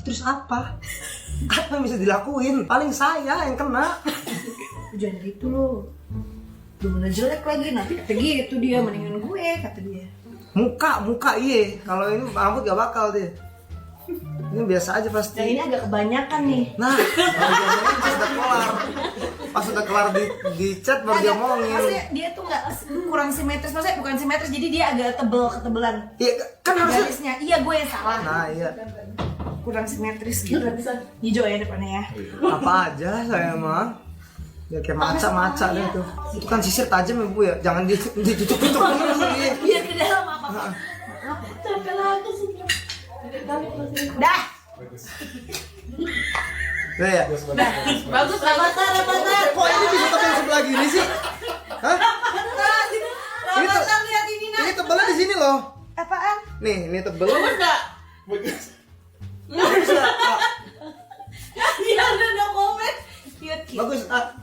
Terus apa? Apa yang bisa dilakuin? Paling saya yang kena. Jangan gitu lo. Udah mana jelek lagi, nanti kata gitu dia, mendingan gue, kata dia. Muka iya. Kalau ini rambut gak bakal dia. Ini biasa aja pasti. Nah ini agak kebanyakan nih. Nah, pas udah kelar di chat baru dia ngomongin. Maksudnya dia tuh nggak kurang simetris, maksudnya bukan simetris, jadi dia agak ketebelan. Iya kan harusnya. Garisnya, iya gue yang salah. Nah iya. Kurang simetris gitu. Hijau ya depannya ya. Apa aja saya mah. Ya kayak maca deh tuh. Itu kan sisir tajam ya Bu ya. Jangan ditutup-tutup dulu nih. Biar ke dalam apa? Dah. Udah ya. Bagus Avatar. Kok ini bisa tebal sebelah gini sih? Hah? Avatar lihat ini nak. Ini tebalnya di sini loh. Apaan? Nih, ini tebel. Bagus nggak? Bagus. Dia udah komen. Cute. Bagus.